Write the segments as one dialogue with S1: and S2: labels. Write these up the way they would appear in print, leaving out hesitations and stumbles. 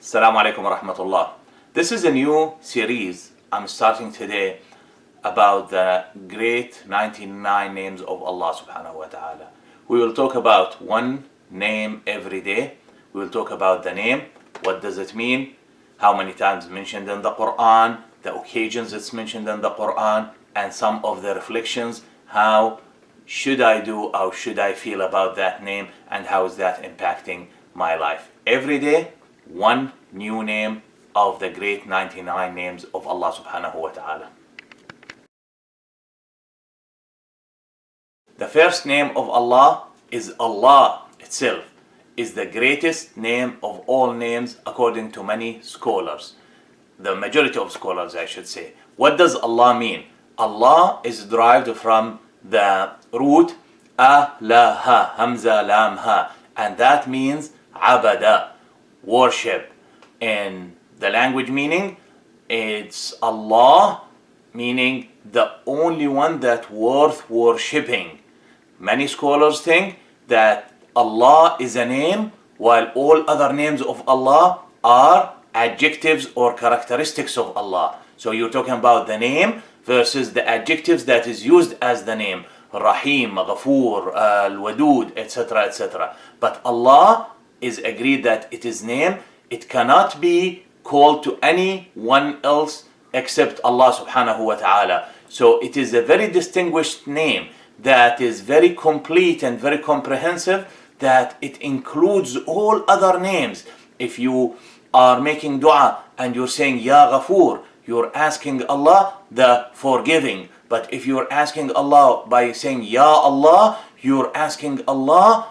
S1: Assalamu alaikum wa rahmatullah. This is a new series I'm starting today about the great 99 names of Allah subhanahu wa ta'ala. We will talk about one name every day. We will talk about the name, what does it mean, how many times mentioned in the Quran, the occasions it's mentioned in the Quran, and some of the reflections, how should I do, how should I feel about that name, and how is that impacting my life. Every day, one new name of the great 99 names of Allah subhanahu wa ta'ala. The first name of Allah is Allah itself, is the greatest name of all names according to many scholars. The majority of scholars, I should say. What does Allah mean? Allah is derived from the root A-la-ha, Hamza Lam-ha, and that means abada, worship. In the language meaning, it's Allah, meaning the only one that worth worshipping. Many scholars think that Allah is a name, while all other names of Allah are adjectives or characteristics of Allah. So you're talking about the name versus the adjectives that is used as the name. Rahim, Ghafoor, Al-Wadud, etc., etc. But Allah is agreed that it is name. It cannot be called to anyone else except Allah subhanahu wa ta'ala. So it is a very distinguished name that is very complete and very comprehensive, that it includes all other names. If you are making dua and you're saying Ya Ghafoor, you're asking Allah the forgiving. But if you're asking Allah by saying Ya Allah, you're asking Allah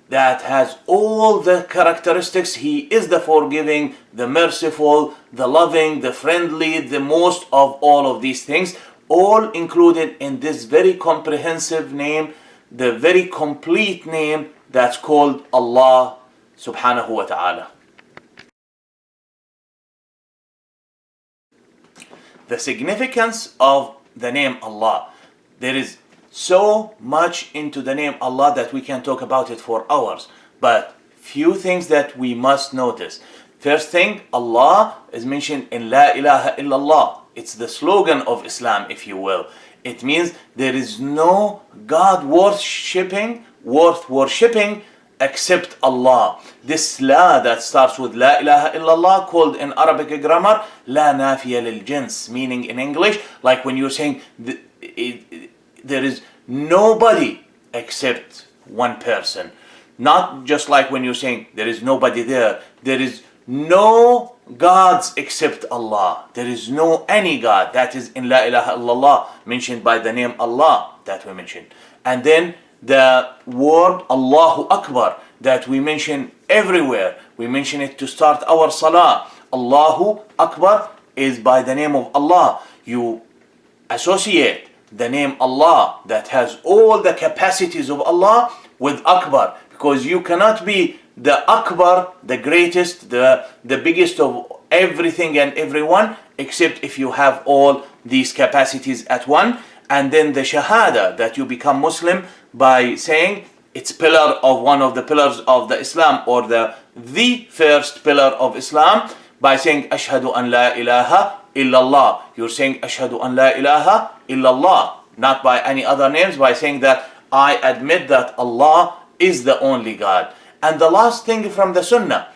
S1: that has all the characteristics. He is the forgiving, the merciful, the loving, the friendly, the most of all of these things, all included in this very comprehensive name, the very complete name that's called Allah subhanahu wa ta'ala. The significance of the name Allah. There is so much into the name Allah that we can talk about it for hours. But few things that we must notice. First thing, Allah is mentioned in La ilaha illallah. It's the slogan of Islam, if you will. It means there is no God worth worshipping except Allah. This La that starts with La ilaha illallah, called in Arabic grammar La nafiya lil jins, meaning in English, like when you're saying there is nobody except one person. Not just like when you're saying there is nobody there. There is no gods except Allah. There is no any God. That is in La ilaha illallah, mentioned by the name Allah that we mentioned. And then the word Allahu Akbar that we mention everywhere. We mention it to start our salah. Allahu Akbar is by the name of Allah. You associate the name Allah that has all the capacities of Allah with Akbar, because you cannot be the Akbar, the greatest, the biggest of everything and everyone, except if you have all these capacities at one. And then the Shahada, that you become Muslim by saying it's pillar of one of the pillars of the Islam, or the first pillar of Islam, by saying Ashhadu an la ilaha illallah. You're saying Ashhadu an la ilaha illallah, not by any other names, by saying that I admit that Allah is the only God. And the last thing from the Sunnah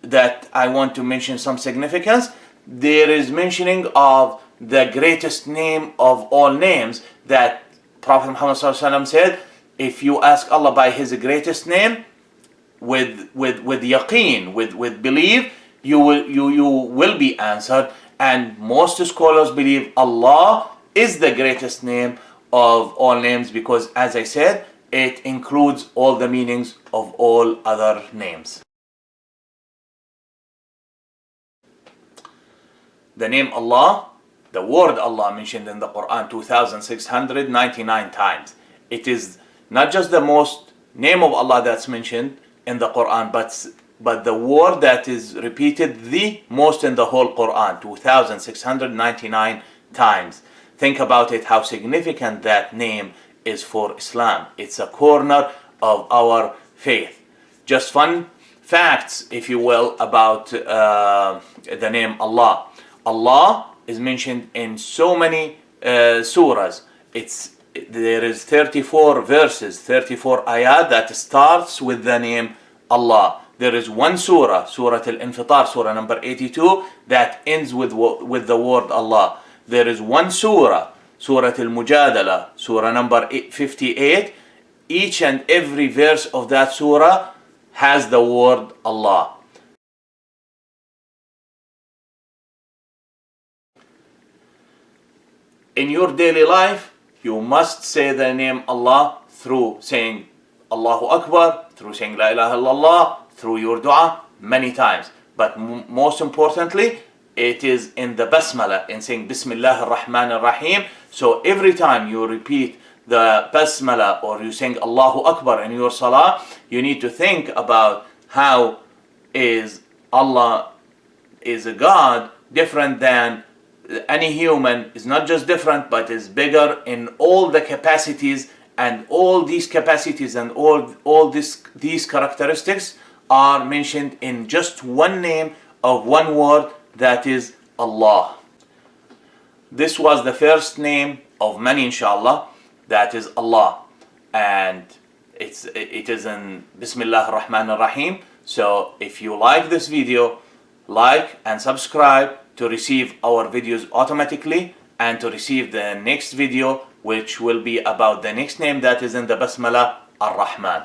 S1: that I want to mention some significance, there is mentioning of the greatest name of all names, that Prophet Muhammad said, if you ask Allah by his greatest name with yaqeen, with belief, you will be answered. And most scholars believe Allah is the greatest name of all names, because as I said, it includes all the meanings of all other names. The name Allah, the word Allah mentioned in the Quran 2,699 times. It is not just the most name of Allah that's mentioned in the Quran, but the word that is repeated the most in the whole Quran, 2,699 times. Think about it, how significant that name is for Islam. It's a corner of our faith. Just fun facts, if you will, about the name Allah. Allah is mentioned in so many surahs. There is 34 verses, 34 ayat that starts with the name Allah. There is one surah, Surah Al-Infitar, surah number 82, that ends with the word Allah. There is one surah, Surah Al-Mujadala, surah number 58. Each and every verse of that surah has the word Allah. In your daily life, you must say the name Allah through saying Allahu Akbar, through saying La ilaha illallah, through your dua many times. But most importantly, it is in the basmala, in saying Bismillah ar-Rahman ar-Rahim. So every time you repeat the basmala or you sing Allahu Akbar in your salah, you need to think about how is Allah is a God different than any human, is not just different but is bigger in all the capacities, and all these capacities and all these characteristics are mentioned in just one name of one word, that is Allah. This was the first name of many, inshallah, that is Allah, and it is in Bismillah ar-Rahman ar-Rahim. So if you like this video, like and subscribe to receive our videos automatically, and to receive the next video, which will be about the next name that is in the Basmala, ar-Rahman.